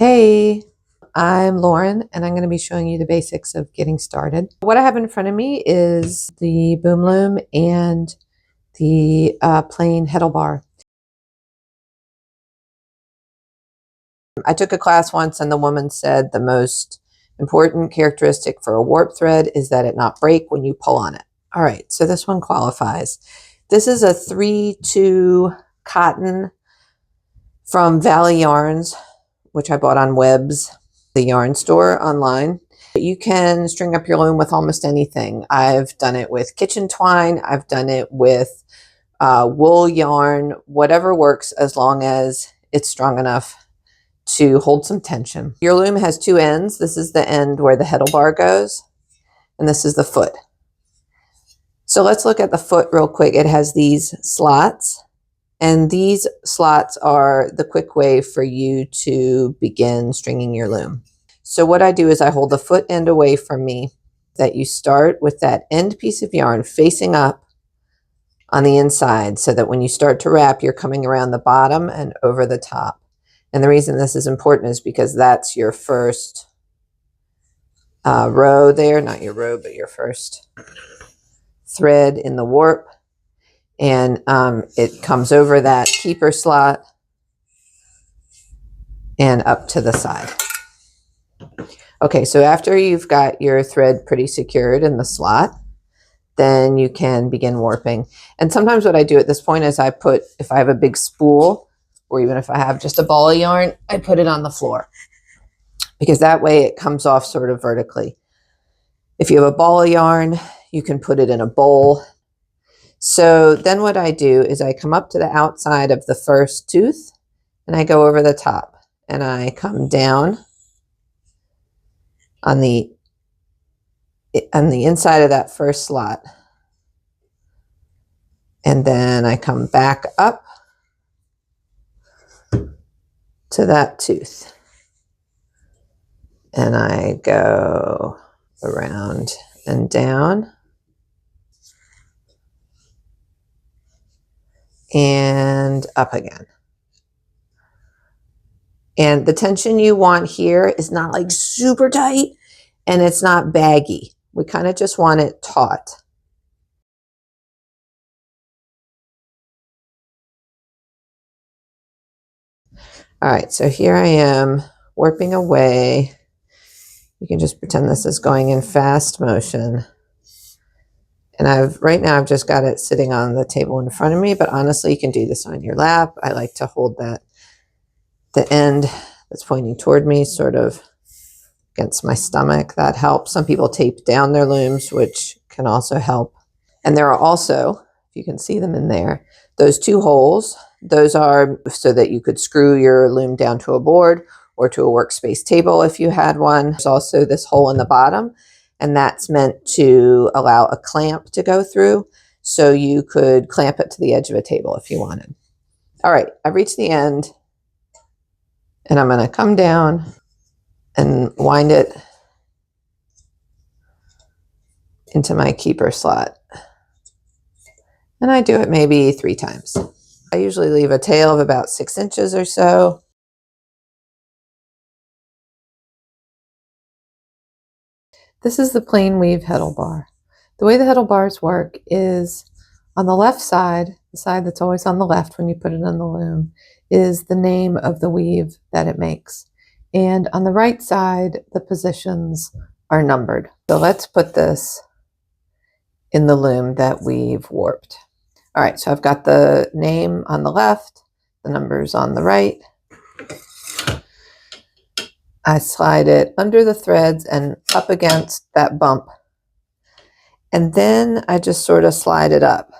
Hey, I'm Lauren and I'm going to be showing you the basics of getting started. What I have in front of me is the boom loom and the plain heddle bar. I took a class once and the woman said the most important characteristic for a warp thread is that it not break when you pull on it. All right, so this one qualifies. This is a 3-2 cotton from Valley Yarns, which I bought on Webs, the yarn store online. You can string up your loom with almost anything. I've done it with kitchen twine. I've done it with wool yarn, whatever works as long as it's strong enough to hold some tension. Your loom has two ends. This is the end where the heddle bar goes, and this is the foot. So let's look at the foot real quick. It has these slots. And these slots are the quick way for you to begin stringing your loom. So what I do is I hold the foot end away from me, that you start with that end piece of yarn facing up on the inside so that when you start to wrap, you're coming around the bottom and over the top. And the reason this is important is because that's your first row there, not your row, but your first thread in the warp. And it comes over that keeper slot and up to the side. Okay, so after you've got your thread pretty secured in the slot, then you can begin warping. And sometimes what I do at this point is I put, if I have a big spool, or even if I have just a ball of yarn, I put it on the floor, because that way it comes off sort of vertically. If you have a ball of yarn, you can put it in a bowl. So then what I do is I come up to the outside of the first tooth and I go over the top and I come down on the inside of that first slot. And then I come back up to that tooth and I go around and down and up again. And the tension you want here is not like super tight and it's not baggy. We kind of just want it taut. All right, so here I am warping away. You can just pretend this is going in fast motion. And right now I've just got it sitting on the table in front of me, but honestly, you can do this on your lap. I like to hold the end that's pointing toward me sort of against my stomach. That helps. Some people tape down their looms, which can also help. And there are also, if you can see them in there, those two holes. Those are so that you could screw your loom down to a board or to a workspace table if you had one. There's also this hole in the bottom, and that's meant to allow a clamp to go through, so you could clamp it to the edge of a table if you wanted. All right, I've reached the end, and I'm going to come down and wind it into my keeper slot. And I do it maybe 3 times. I usually leave a tail of about 6 inches or so. This is the plain weave heddle bar. The way the heddle bars work is on the left side, the side that's always on the left when you put it on the loom, is the name of the weave that it makes. And on the right side, the positions are numbered. So let's put this in the loom that we've warped. All right, so I've got the name on the left, the numbers on the right. I slide it under the threads and up against that bump. And then I just sort of slide it up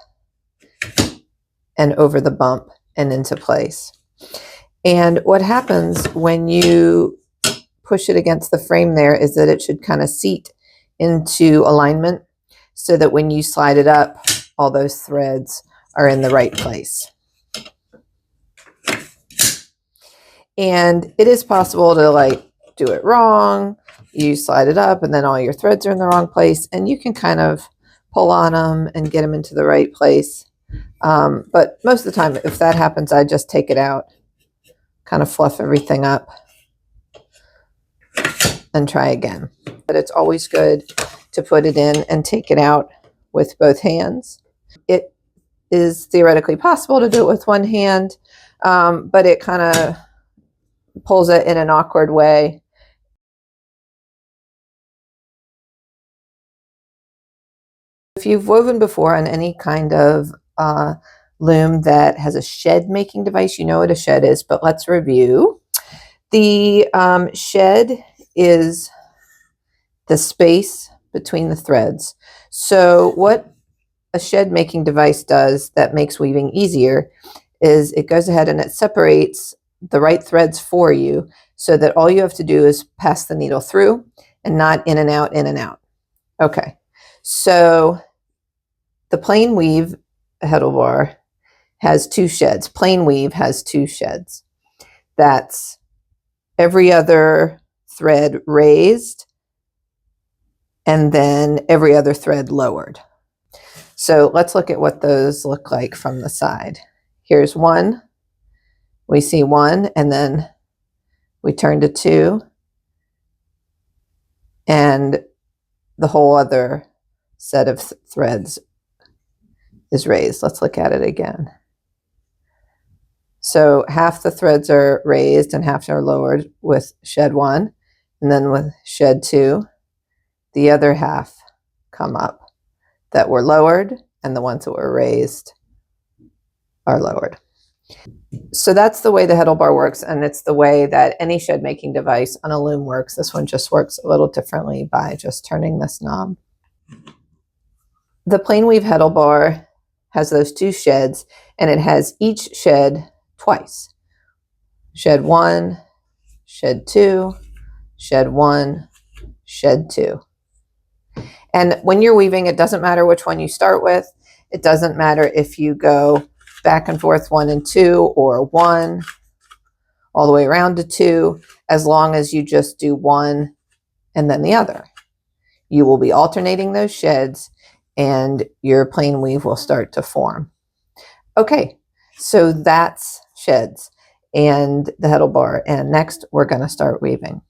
and over the bump and into place. And what happens when you push it against the frame there is that it should kind of seat into alignment so that when you slide it up, all those threads are in the right place. And it is possible to do it wrong. You slide it up and then all your threads are in the wrong place, and you can kind of pull on them and get them into the right place. But most of the time, if that happens, I just take it out, kind of fluff everything up, and try again. But it's always good to put it in and take it out with both hands. It is theoretically possible to do it with one hand, but it kind of pulls it in an awkward way. If you've woven before on any kind of loom that has a shed making device, you know what a shed is, but let's review. The shed is the space between the threads. So what a shed making device does that makes weaving easier is it goes ahead and it separates the right threads for you so that all you have to do is pass the needle through and not in and out, in and out. Okay, so the plain weave heddle bar has two sheds. Plain weave has two sheds. That's every other thread raised and then every other thread lowered. So let's look at what those look like from the side. Here's one. We see one, and then we turn to two, and the whole other set of threads is raised. Let's look at it again. So half the threads are raised and half are lowered with shed one, and then with shed two, the other half come up that were lowered, and the ones that were raised are lowered. So that's the way the heddle bar works, and it's the way that any shed making device on a loom works. This one just works a little differently by just turning this knob. The plain weave heddle bar has those two sheds, and it has each shed twice. Shed one, shed two, shed one, shed two. And when you're weaving, it doesn't matter which one you start with. It doesn't matter if you go back and forth 1 and 2 or 1 all the way around to 2, as long as you just do one and then the other. You will be alternating those sheds and your plain weave will start to form. Okay, so that's sheds and the heddle bar, and next we're going to start weaving.